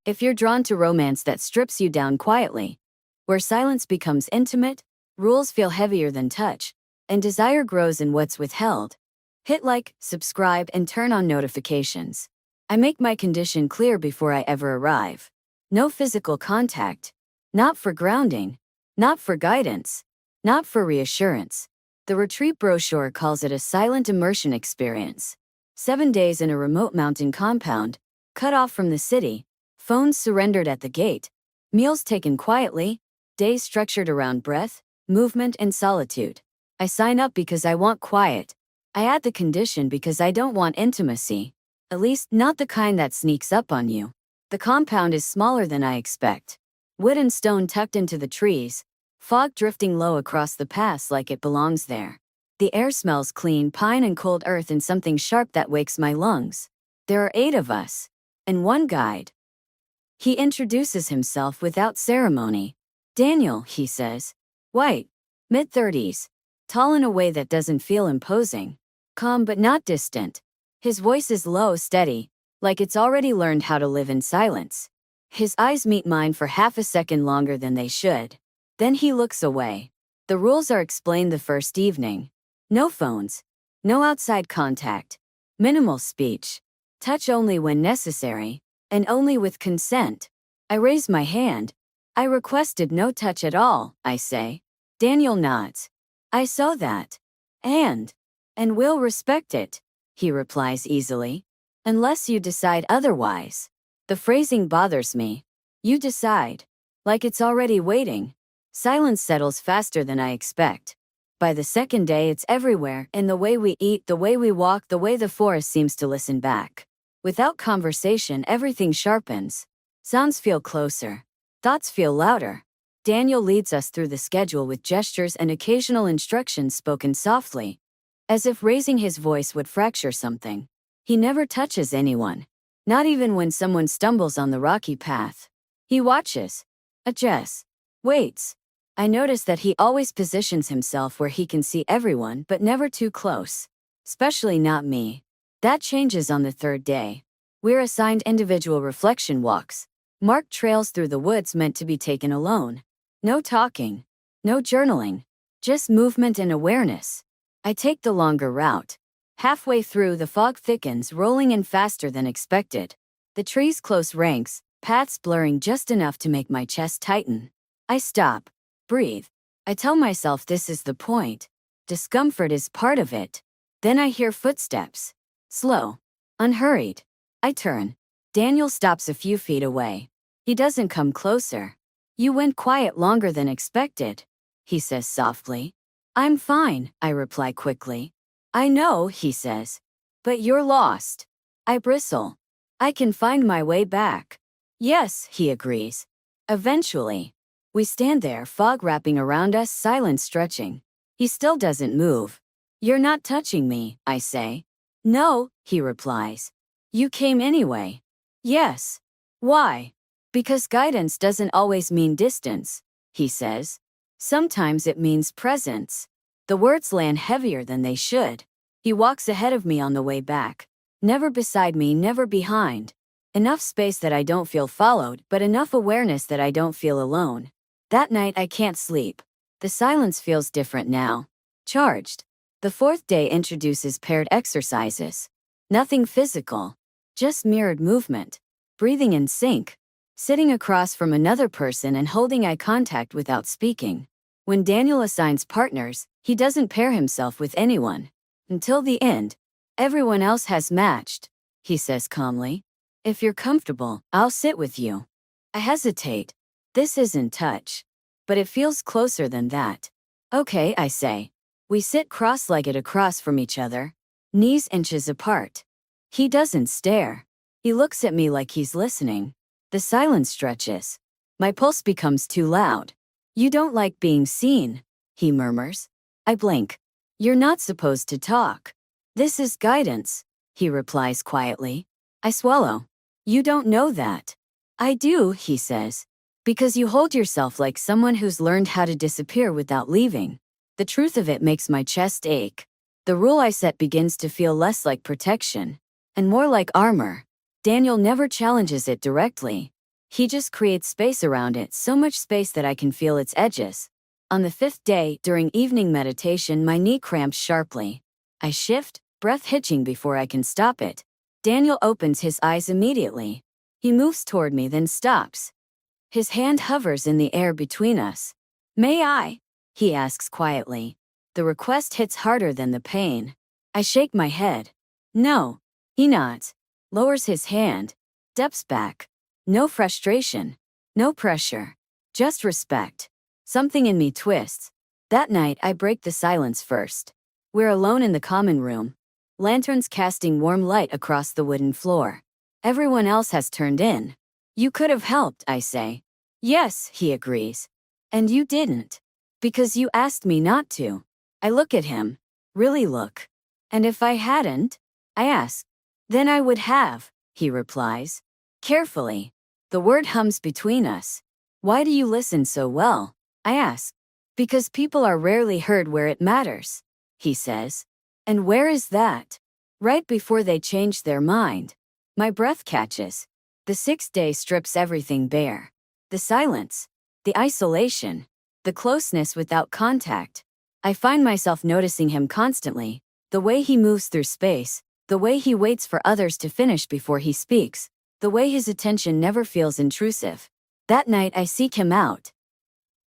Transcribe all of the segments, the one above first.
If you're drawn to romance that strips you down quietly, where silence becomes intimate, rules feel heavier than touch, and desire grows in what's withheld, hit like, subscribe, and turn on notifications. I make my condition clear before I ever arrive. No physical contact. Not for grounding. Not for guidance. Not for reassurance. The retreat brochure calls it a silent immersion experience. 7 days in a remote mountain compound, cut off from the city, phones surrendered at the gate, meals taken quietly, days structured around breath, movement, and solitude. I sign up because I want quiet. I add the condition because I don't want intimacy. At least, not the kind that sneaks up on you. The compound is smaller than I expect. Wood and stone tucked into the trees, fog drifting low across the pass like it belongs there. The air smells clean, pine and cold earth, and something sharp that wakes my lungs. There are 8 of us. And one guide. He introduces himself without ceremony. Daniel, he says. White. Mid-30s. Tall in a way that doesn't feel imposing. Calm but not distant. His voice is low, steady, like it's already learned how to live in silence. His eyes meet mine for half a second longer than they should. Then he looks away. The rules are explained the first evening. No phones. No outside contact. Minimal speech. Touch only when necessary, and only with consent. I raise my hand. I requested no touch at all, I say. Daniel nods. I saw that. And will respect it, he replies easily. Unless you decide otherwise. The phrasing bothers me. You decide. Like it's already waiting. Silence settles faster than I expect. By the second day it's everywhere, in the way we eat, the way we walk, the way the forest seems to listen back. Without conversation, everything sharpens. Sounds feel closer. Thoughts feel louder. Daniel leads us through the schedule with gestures and occasional instructions spoken softly, as if raising his voice would fracture something. He never touches anyone. Not even when someone stumbles on the rocky path. He watches. Adjusts. Waits. I notice that he always positions himself where he can see everyone, but never too close. Especially not me. That changes on the 3rd day. We're assigned individual reflection walks, marked trails through the woods meant to be taken alone. No talking. No journaling. Just movement and awareness. I take the longer route. Halfway through, the fog thickens, rolling in faster than expected. The trees close ranks, paths blurring just enough to make my chest tighten. I stop. Breathe. I tell myself this is the point. Discomfort is part of it. Then I hear footsteps. Slow. Unhurried. I turn. Daniel stops a few feet away. He doesn't come closer. You went quiet longer than expected, he says softly. I'm fine, I reply quickly. I know, he says. But you're lost. I bristle. I can find my way back. Yes, he agrees. Eventually. We stand there, fog wrapping around us, silence stretching. He still doesn't move. You're not touching me, I say. No, he replies. You came anyway. Yes. Why? Because guidance doesn't always mean distance, he says. Sometimes it means presence. The words land heavier than they should. He walks ahead of me on the way back. Never beside me, never behind. Enough space that I don't feel followed, but enough awareness that I don't feel alone. That night I can't sleep. The silence feels different now. Charged. The 4th day introduces paired exercises. Nothing physical. Just mirrored movement. Breathing in sync. Sitting across from another person and holding eye contact without speaking. When Daniel assigns partners, he doesn't pair himself with anyone. Until the end. Everyone else has matched, he says calmly. If you're comfortable, I'll sit with you. I hesitate. This isn't touch. But it feels closer than that. Okay, I say. We sit cross-legged across from each other, knees inches apart. He doesn't stare. He looks at me like he's listening. The silence stretches. My pulse becomes too loud. You don't like being seen, he murmurs. I blink. You're not supposed to talk. This is guidance, he replies quietly. I swallow. You don't know that. I do, he says. Because you hold yourself like someone who's learned how to disappear without leaving. The truth of it makes my chest ache. The rule I set begins to feel less like protection, and more like armor. Daniel never challenges it directly. He just creates space around it, so much space that I can feel its edges. On the 5th day, during evening meditation, my knee cramps sharply. I shift, breath hitching before I can stop it. Daniel opens his eyes immediately. He moves toward me, then stops. His hand hovers in the air between us. "May I?" he asks quietly. The request hits harder than the pain. I shake my head. "No." He nods, lowers his hand, steps back. No frustration, no pressure, just respect. Something in me twists. That night, I break the silence first. We're alone in the common room, lanterns casting warm light across the wooden floor. Everyone else has turned in. "You could have helped," I say. "Yes," he agrees. "And you didn't. Because you asked me not to." I look at him. Really look. "And if I hadn't?" I ask. "Then I would have," he replies. Carefully. The word hums between us. "Why do you listen so well?" I ask. "Because people are rarely heard where it matters," he says. "And where is that?" "Right before they change their mind." My breath catches. The 6th day strips everything bare. The silence, the isolation, the closeness without contact. I find myself noticing him constantly, the way he moves through space, the way he waits for others to finish before he speaks, the way his attention never feels intrusive. That night I seek him out.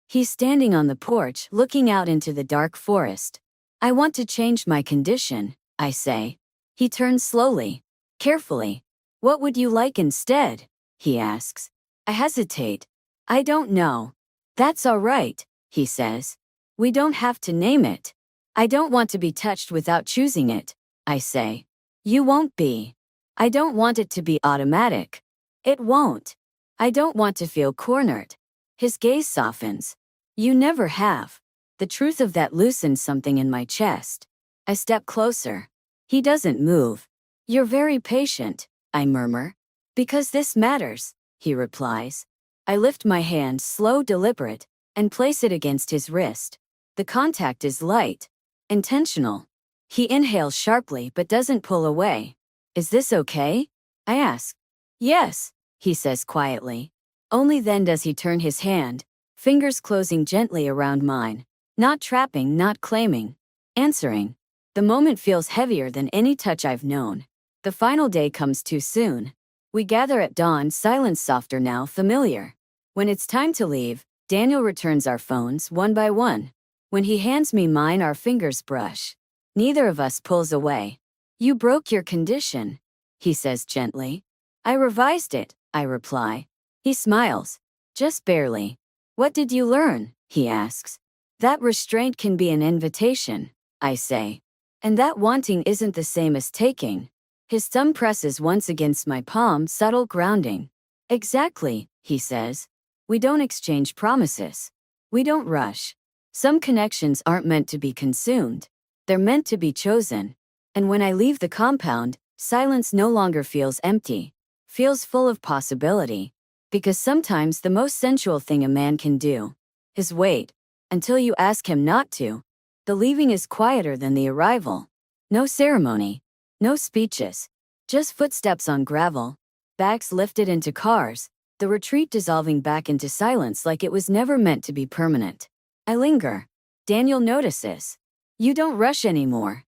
He's standing on the porch, looking out into the dark forest. "I want to change my condition," I say. He turns slowly, carefully. "What would you like instead?" he asks. I hesitate. "I don't know." "That's all right," he says. "We don't have to name it." "I don't want to be touched without choosing it," I say. "You won't be." "I don't want it to be automatic." "It won't." "I don't want to feel cornered." His gaze softens. "You never have." The truth of that loosens something in my chest. I step closer. He doesn't move. "You're very patient," I murmur. "Because this matters," he replies. I lift my hand, slow, deliberate, and place it against his wrist. The contact is light, intentional. He inhales sharply but doesn't pull away. "Is this okay?" I ask. "Yes," he says quietly. Only then does he turn his hand, fingers closing gently around mine. Not trapping, not claiming. Answering. The moment feels heavier than any touch I've known. The final day comes too soon. We gather at dawn, silence softer now, familiar. When it's time to leave, Daniel returns our phones one by one. When he hands me mine, our fingers brush. Neither of us pulls away. "You broke your condition," he says gently. "I revised it," I reply. He smiles. "Just barely." "What did you learn?" he asks. "That restraint can be an invitation," I say. "And that wanting isn't the same as taking." His thumb presses once against my palm, subtle grounding. "Exactly," he says. "We don't exchange promises. We don't rush. Some connections aren't meant to be consumed. They're meant to be chosen." And when I leave the compound, silence no longer feels empty, feels full of possibility. Because sometimes the most sensual thing a man can do is wait until you ask him not to. The leaving is quieter than the arrival. No ceremony, no speeches, just footsteps on gravel, backs lifted into cars, the retreat dissolving back into silence like it was never meant to be permanent. I linger. Daniel notices. "You don't rush anymore,"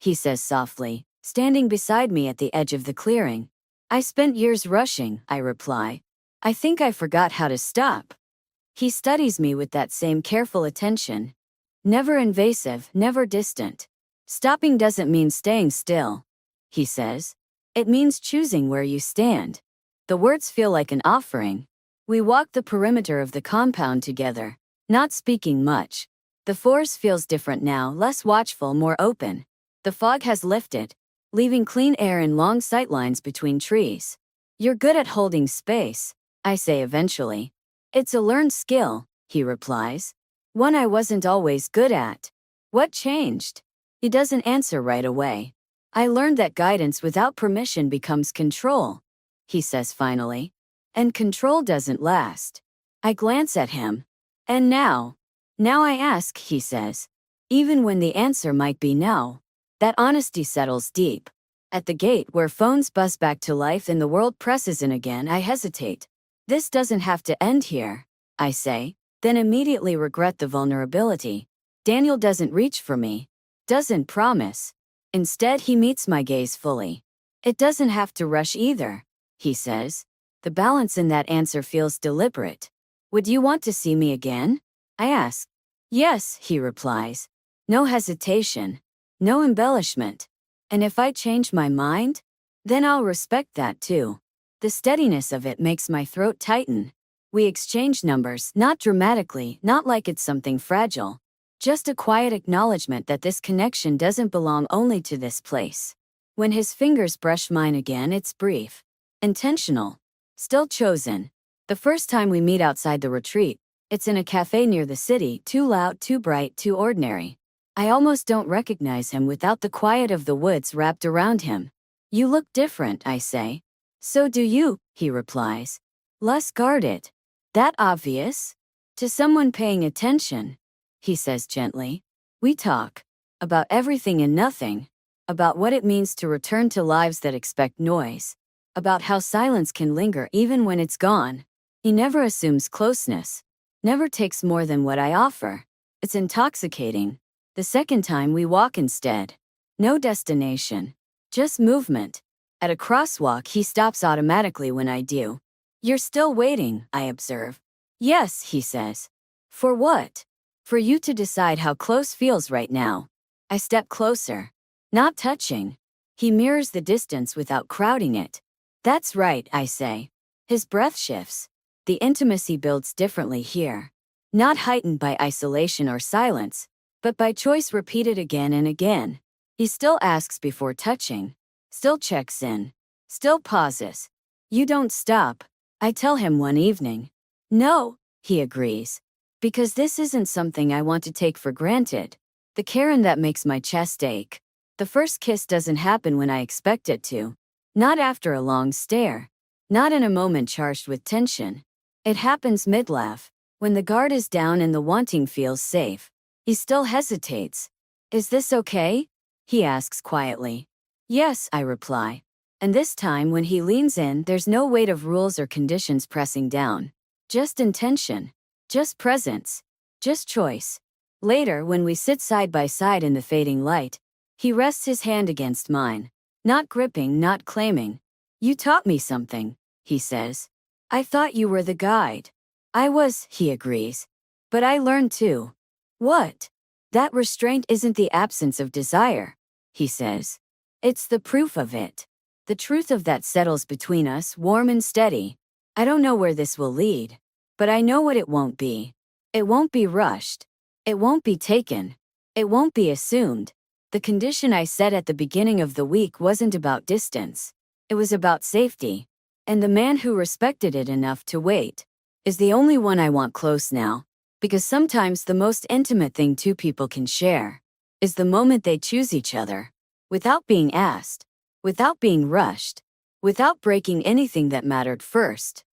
he says softly, standing beside me at the edge of the clearing. "I spent years rushing," I reply. "I think I forgot how to stop." He studies me with that same careful attention. Never invasive, never distant. "Stopping doesn't mean staying still," he says. "It means choosing where you stand." The words feel like an offering. We walk the perimeter of the compound together, not speaking much. The forest feels different now, less watchful, more open. The fog has lifted, leaving clean air and long sightlines between trees. "You're good at holding space," I say eventually. "It's a learned skill," he replies. "One I wasn't always good at." "What changed?" He doesn't answer right away. "I learned that guidance without permission becomes control," he says finally. "And control doesn't last." I glance at him. "And now?" "Now I ask," he says. Even when the answer might be no. That honesty settles deep. At the gate where phones buzz back to life and the world presses in again, I hesitate. This doesn't have to end here, I say, then immediately regret the vulnerability. Daniel doesn't reach for me, doesn't promise. Instead, he meets my gaze fully. It doesn't have to rush either, he says. The balance in that answer feels deliberate. Would you want to see me again? I ask. Yes, he replies. No hesitation, no embellishment. And if I change my mind, then I'll respect that too. The steadiness of it makes my throat tighten. We exchange numbers, not dramatically, not like it's something fragile. Just a quiet acknowledgement that this connection doesn't belong only to this place. When his fingers brush mine again, it's brief. Intentional. Still chosen. The first time we meet outside the retreat, it's in a cafe near the city, too loud, too bright, too ordinary. I almost don't recognize him without the quiet of the woods wrapped around him. You look different, I say. So do you, he replies. Less guarded. That obvious? To someone paying attention, he says gently. We talk. About everything and nothing. About what it means to return to lives that expect noise. About how silence can linger even when it's gone. He never assumes closeness. Never takes more than what I offer. It's intoxicating. The second time we walk instead. No destination. Just movement. At a crosswalk, he stops automatically when I do. You're still waiting, I observe. Yes, he says. For what? For you to decide how close feels right now. I step closer. Not touching. He mirrors the distance without crowding it. That's right, I say. His breath shifts. The intimacy builds differently here. Not heightened by isolation or silence, but by choice repeated again and again. He still asks before touching. Still checks in. Still pauses. You don't stop, I tell him one evening. No, he agrees. Because this isn't something I want to take for granted. The care in that makes my chest ache. The first kiss doesn't happen when I expect it to. Not after a long stare. Not in a moment charged with tension. It happens mid-laugh, when the guard is down and the wanting feels safe. He still hesitates. Is this okay? He asks quietly. Yes, I reply. And this time when he leans in, there's no weight of rules or conditions pressing down. Just intention. Just presence. Just choice. Later, when we sit side by side in the fading light, he rests his hand against mine. Not gripping, not claiming. You taught me something, he says. I thought you were the guide. I was, he agrees. But I learned too. What? That restraint isn't the absence of desire, he says. It's the proof of it. The truth of that settles between us, warm and steady. I don't know where this will lead, but I know what it won't be. It won't be rushed. It won't be taken. It won't be assumed. The condition I set at the beginning of the week wasn't about distance. It was about safety. And the man who respected it enough to wait is the only one I want close now. Because sometimes the most intimate thing two people can share is the moment they choose each other. Without being asked. Without being rushed. Without breaking anything that mattered first.